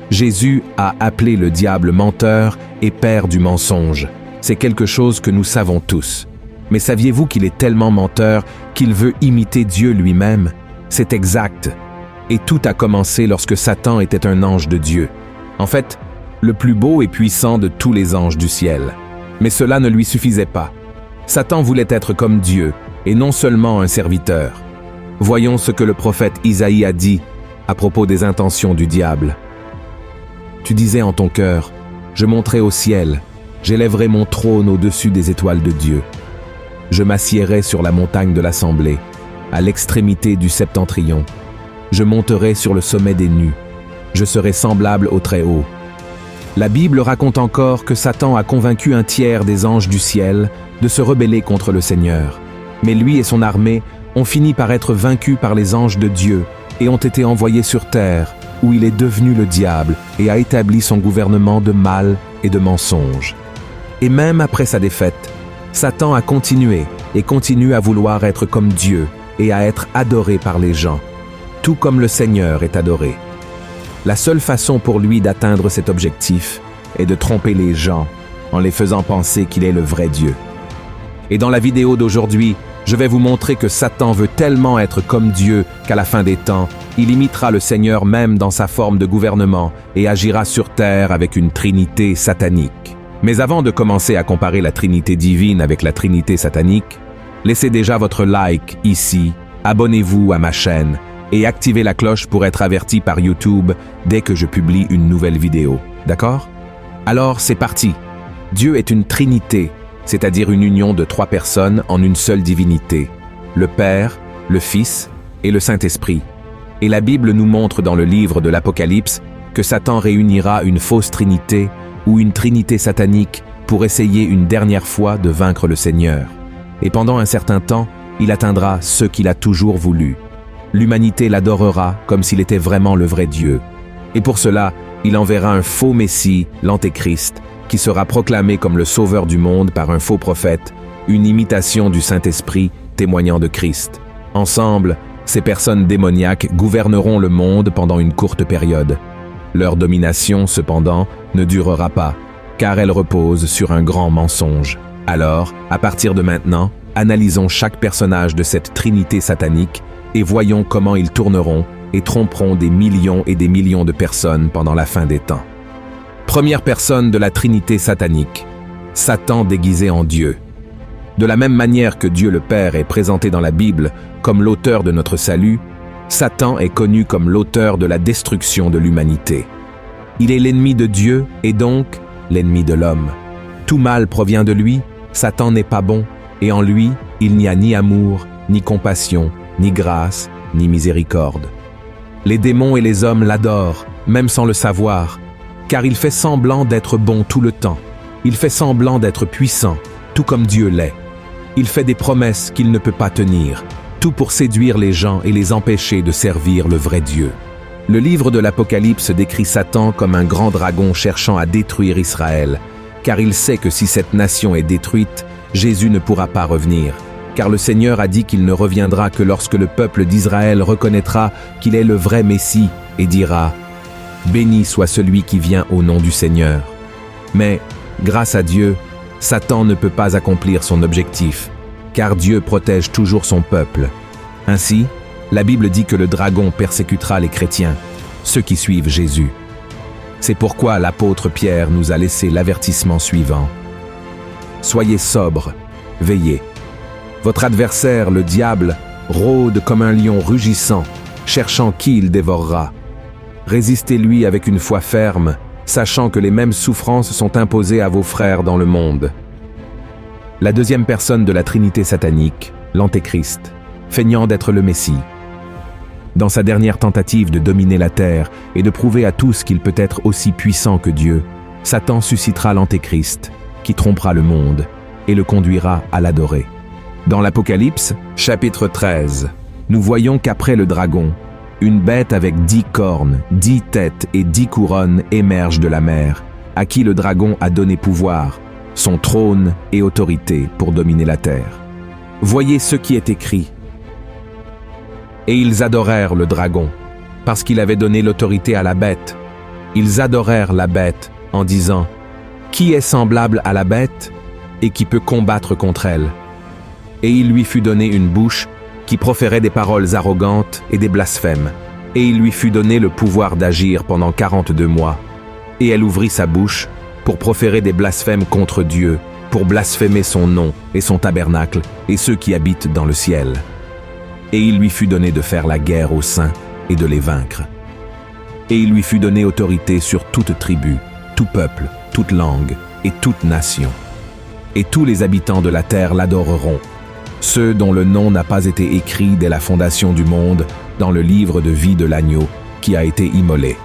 Jésus a appelé le diable menteur et père du mensonge. C'est quelque chose que nous savons tous. Mais saviez-vous qu'il est tellement menteur qu'il veut imiter Dieu lui-même? C'est exact. Et tout a commencé lorsque Satan était un ange de Dieu. En fait, le plus beau et puissant de tous les anges du ciel. Mais cela ne lui suffisait pas. Satan voulait être comme Dieu, et non seulement un serviteur. Voyons ce que le prophète Isaïe a dit à propos des intentions du diable. Tu disais en ton cœur, je monterai au ciel, j'élèverai mon trône au-dessus des étoiles de Dieu. Je m'assiérai sur la montagne de l'assemblée, à l'extrémité du septentrion. Je monterai sur le sommet des nues. Je serai semblable au Très-Haut. La Bible raconte encore que Satan a convaincu un tiers des anges du ciel de se rebeller contre le Seigneur. Mais lui et son armée ont fini par être vaincus par les anges de Dieu et ont été envoyés sur terre, où il est devenu le diable et a établi son gouvernement de mal et de mensonge. Et même après sa défaite, Satan a continué et continue à vouloir être comme Dieu et à être adoré par les gens, tout comme le Seigneur est adoré. La seule façon pour lui d'atteindre cet objectif est de tromper les gens en les faisant penser qu'il est le vrai Dieu. Et dans la vidéo d'aujourd'hui, je vais vous montrer que Satan veut tellement être comme Dieu qu'à la fin des temps, il imitera le Seigneur même dans sa forme de gouvernement et agira sur terre avec une trinité satanique. Mais avant de commencer à comparer la trinité divine avec la trinité satanique, laissez déjà votre like ici, abonnez-vous à ma chaîne et activez la cloche pour être averti par YouTube dès que je publie une nouvelle vidéo. D'accord? Alors c'est parti. Dieu est une trinité, c'est-à-dire une union de 3 personnes en une seule divinité, le Père, le Fils et le Saint-Esprit. Et la Bible nous montre dans le livre de l'Apocalypse que Satan réunira une fausse trinité ou une trinité satanique pour essayer une dernière fois de vaincre le Seigneur. Et pendant un certain temps, il atteindra ce qu'il a toujours voulu. L'humanité l'adorera comme s'il était vraiment le vrai Dieu. Et pour cela, il enverra un faux Messie, l'Antéchrist, qui sera proclamé comme le sauveur du monde par un faux prophète, une imitation du Saint-Esprit témoignant de Christ. Ensemble, ces personnes démoniaques gouverneront le monde pendant une courte période. Leur domination, cependant, ne durera pas, car elle repose sur un grand mensonge. Alors, à partir de maintenant, analysons chaque personnage de cette trinité satanique et voyons comment ils tourneront et tromperont des millions et des millions de personnes pendant la fin des temps. Première personne de la trinité satanique, Satan déguisé en Dieu. De la même manière que Dieu le Père est présenté dans la Bible comme l'auteur de notre salut, Satan est connu comme l'auteur de la destruction de l'humanité. Il est l'ennemi de Dieu et donc l'ennemi de l'homme. Tout mal provient de lui, Satan n'est pas bon, et en lui, il n'y a ni amour, ni compassion, ni grâce, ni miséricorde. Les démons et les hommes l'adorent, même sans le savoir, car il fait semblant d'être bon tout le temps. Il fait semblant d'être puissant, tout comme Dieu l'est. Il fait des promesses qu'il ne peut pas tenir, tout pour séduire les gens et les empêcher de servir le vrai Dieu. Le livre de l'Apocalypse décrit Satan comme un grand dragon cherchant à détruire Israël, car il sait que si cette nation est détruite, Jésus ne pourra pas revenir. Car le Seigneur a dit qu'il ne reviendra que lorsque le peuple d'Israël reconnaîtra qu'il est le vrai Messie et dira « Béni soit celui qui vient au nom du Seigneur ». Mais, grâce à Dieu, Satan ne peut pas accomplir son objectif, car Dieu protège toujours son peuple. Ainsi, la Bible dit que le dragon persécutera les chrétiens, ceux qui suivent Jésus. C'est pourquoi l'apôtre Pierre nous a laissé l'avertissement suivant. « Soyez sobres, veillez. Votre adversaire, le diable, rôde comme un lion rugissant, cherchant qui il dévorera. Résistez-lui avec une foi ferme, sachant que les mêmes souffrances sont imposées à vos frères dans le monde. » La deuxième personne de la Trinité satanique, l'Antéchrist, feignant d'être le Messie. Dans sa dernière tentative de dominer la terre et de prouver à tous qu'il peut être aussi puissant que Dieu, Satan suscitera l'Antéchrist, qui trompera le monde et le conduira à l'adorer. Dans l'Apocalypse, chapitre 13, nous voyons qu'après le dragon, une bête avec 10 cornes, 10 têtes et 10 couronnes émerge de la mer, à qui le dragon a donné pouvoir, son trône et autorité pour dominer la terre. Voyez ce qui est écrit. Et ils adorèrent le dragon, parce qu'il avait donné l'autorité à la bête. Ils adorèrent la bête en disant « Qui est semblable à la bête et qui peut combattre contre elle ?» Et il lui fut donné une bouche qui proférait des paroles arrogantes et des blasphèmes. Et il lui fut donné le pouvoir d'agir pendant 42 mois. Et elle ouvrit sa bouche pour proférer des blasphèmes contre Dieu, pour blasphémer son nom et son tabernacle et ceux qui habitent dans le ciel. Et il lui fut donné de faire la guerre aux saints et de les vaincre. Et il lui fut donné autorité sur toute tribu, tout peuple, toute langue et toute nation. Et tous les habitants de la terre l'adoreront, ceux dont le nom n'a pas été écrit dès la fondation du monde dans le livre de vie de l'agneau qui a été immolé.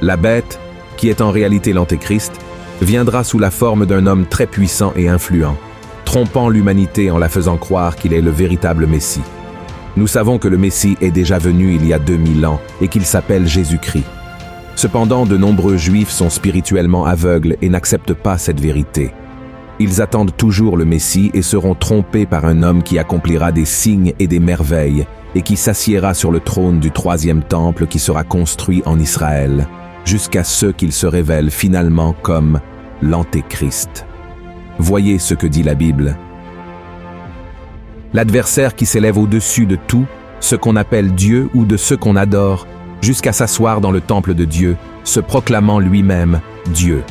La bête, qui est en réalité l'Antéchrist, viendra sous la forme d'un homme très puissant et influent, trompant l'humanité en la faisant croire qu'il est le véritable Messie. Nous savons que le Messie est déjà venu il y a 2000 ans et qu'il s'appelle Jésus-Christ. Cependant, de nombreux Juifs sont spirituellement aveugles et n'acceptent pas cette vérité. Ils attendent toujours le Messie et seront trompés par un homme qui accomplira des signes et des merveilles et qui s'assiera sur le trône du 3e temple qui sera construit en Israël, jusqu'à ce qu'il se révèle finalement comme l'Antéchrist. Voyez ce que dit la Bible. L'adversaire qui s'élève au-dessus de tout, ce qu'on appelle Dieu ou de ce qu'on adore, jusqu'à s'asseoir dans le temple de Dieu, se proclamant lui-même Dieu.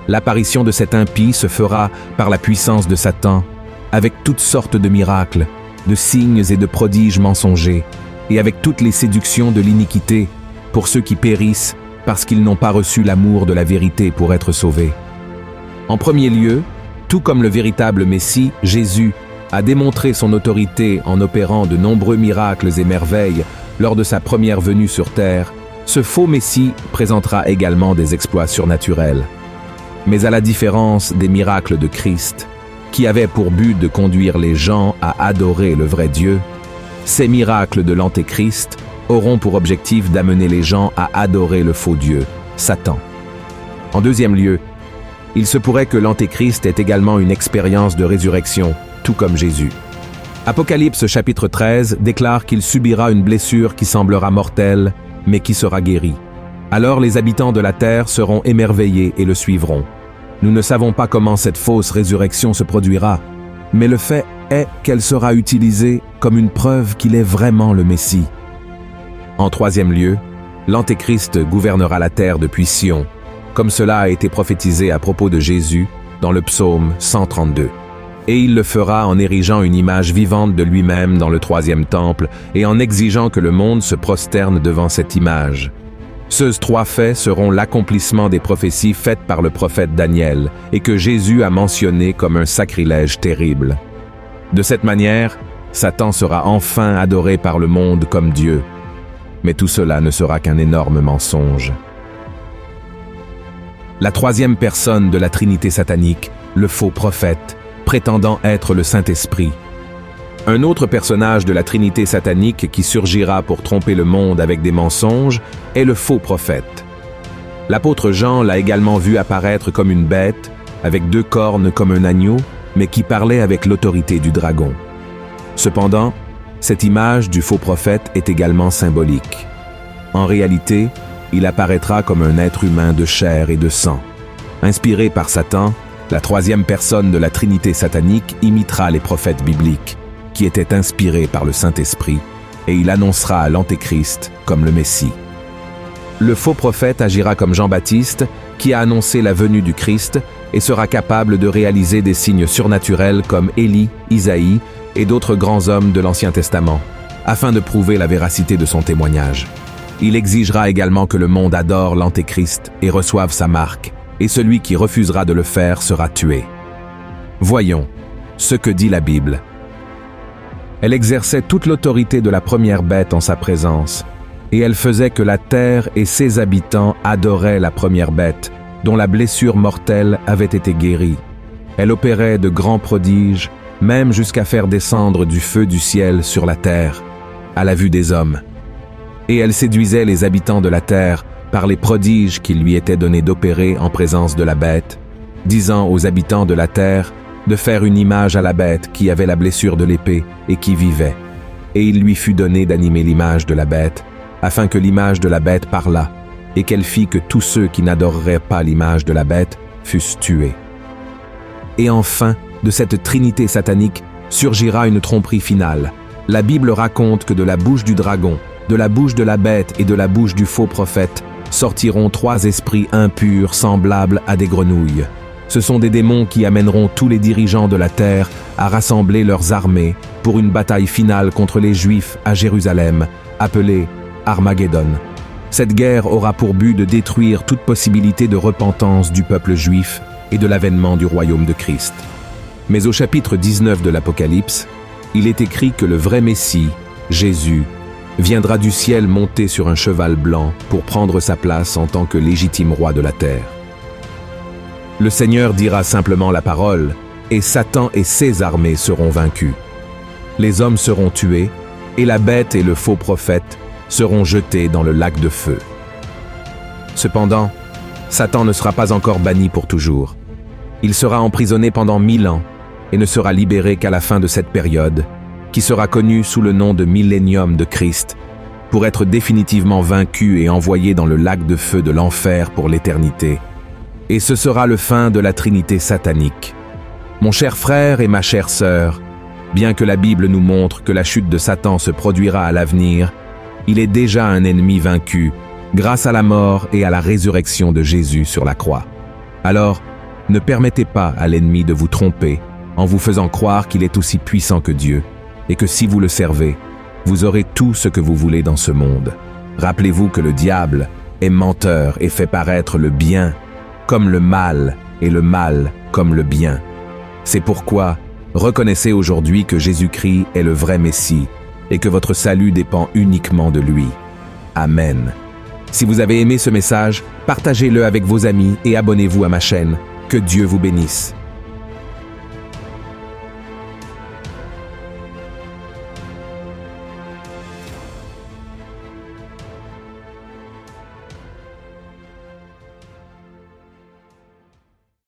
L'apparition de cet impie se fera par la puissance de Satan, avec toutes sortes de miracles, de signes et de prodiges mensongers, et avec toutes les séductions de l'iniquité, pour ceux qui périssent parce qu'ils n'ont pas reçu l'amour de la vérité pour être sauvés. En premier lieu, tout comme le véritable Messie, Jésus, a démontré son autorité en opérant de nombreux miracles et merveilles lors de sa première venue sur terre, ce faux Messie présentera également des exploits surnaturels. Mais à la différence des miracles de Christ, qui avaient pour but de conduire les gens à adorer le vrai Dieu, ces miracles de l'Antéchrist auront pour objectif d'amener les gens à adorer le faux Dieu, Satan. En deuxième lieu, il se pourrait que l'Antéchrist ait également une expérience de résurrection, tout comme Jésus. Apocalypse chapitre 13 déclare qu'il subira une blessure qui semblera mortelle, mais qui sera guérie. Alors les habitants de la terre seront émerveillés et le suivront. Nous ne savons pas comment cette fausse résurrection se produira, mais le fait est qu'elle sera utilisée comme une preuve qu'il est vraiment le Messie. En troisième lieu, l'Antéchrist gouvernera la terre depuis Sion, comme cela a été prophétisé à propos de Jésus dans le psaume 132. Et il le fera en érigeant une image vivante de lui-même dans le 3e temple et en exigeant que le monde se prosterne devant cette image. Ces 3 faits seront l'accomplissement des prophéties faites par le prophète Daniel et que Jésus a mentionné comme un sacrilège terrible. De cette manière, Satan sera enfin adoré par le monde comme Dieu. Mais tout cela ne sera qu'un énorme mensonge. La 3e personne de la Trinité satanique, le faux prophète, prétendant être le Saint-Esprit. Un autre personnage de la Trinité satanique qui surgira pour tromper le monde avec des mensonges est le faux prophète. L'apôtre Jean l'a également vu apparaître comme une bête, avec 2 cornes comme un agneau, mais qui parlait avec l'autorité du dragon. Cependant, cette image du faux prophète est également symbolique. En réalité, il apparaîtra comme un être humain de chair et de sang. Inspiré par Satan, la 3e personne de la Trinité satanique imitera les prophètes bibliques, qui étaient inspirés par le Saint-Esprit, et il annoncera l'Antéchrist comme le Messie. Le faux prophète agira comme Jean-Baptiste, qui a annoncé la venue du Christ et sera capable de réaliser des signes surnaturels comme Élie, Isaïe et d'autres grands hommes de l'Ancien Testament, afin de prouver la véracité de son témoignage. Il exigera également que le monde adore l'Antéchrist et reçoive sa marque, et celui qui refusera de le faire sera tué. Voyons ce que dit la Bible. Elle exerçait toute l'autorité de la première bête en sa présence, et elle faisait que la terre et ses habitants adoraient la première bête, dont la blessure mortelle avait été guérie. Elle opérait de grands prodiges, même jusqu'à faire descendre du feu du ciel sur la terre, à la vue des hommes. Et elle séduisait les habitants de la terre par les prodiges qu'il lui était donné d'opérer en présence de la bête, disant aux habitants de la terre de faire une image à la bête qui avait la blessure de l'épée et qui vivait. Et il lui fut donné d'animer l'image de la bête, afin que l'image de la bête parlât, et qu'elle fit que tous ceux qui n'adoreraient pas l'image de la bête fussent tués. Et enfin, de cette trinité satanique surgira une tromperie finale. La Bible raconte que de la bouche du dragon, de la bouche de la bête et de la bouche du faux prophète sortiront 3 esprits impurs semblables à des grenouilles. Ce sont des démons qui amèneront tous les dirigeants de la terre à rassembler leurs armées pour une bataille finale contre les Juifs à Jérusalem, appelée Armageddon. Cette guerre aura pour but de détruire toute possibilité de repentance du peuple juif et de l'avènement du royaume de Christ. Mais au chapitre 19 de l'Apocalypse, il est écrit que le vrai Messie, Jésus, viendra du ciel monté sur un cheval blanc pour prendre sa place en tant que légitime roi de la terre. Le Seigneur dira simplement la parole, et Satan et ses armées seront vaincus. Les hommes seront tués, et la bête et le faux prophète seront jetés dans le lac de feu. Cependant, Satan ne sera pas encore banni pour toujours. Il sera emprisonné pendant 1000 ans et ne sera libéré qu'à la fin de cette période, qui sera connue sous le nom de millénium de Christ, pour être définitivement vaincu et envoyé dans le lac de feu de l'enfer pour l'éternité. Et ce sera le fin de la Trinité satanique. Mon cher frère et ma chère sœur, bien que la Bible nous montre que la chute de Satan se produira à l'avenir, il est déjà un ennemi vaincu grâce à la mort et à la résurrection de Jésus sur la croix. Alors, ne permettez pas à l'ennemi de vous tromper en vous faisant croire qu'il est aussi puissant que Dieu et que si vous le servez, vous aurez tout ce que vous voulez dans ce monde. Rappelez-vous que le diable est menteur et fait paraître le bien comme le mal et le mal comme le bien. C'est pourquoi reconnaissez aujourd'hui que Jésus-Christ est le vrai Messie et que votre salut dépend uniquement de lui. Amen. Si vous avez aimé ce message, partagez-le avec vos amis et abonnez-vous à ma chaîne. Que Dieu vous bénisse.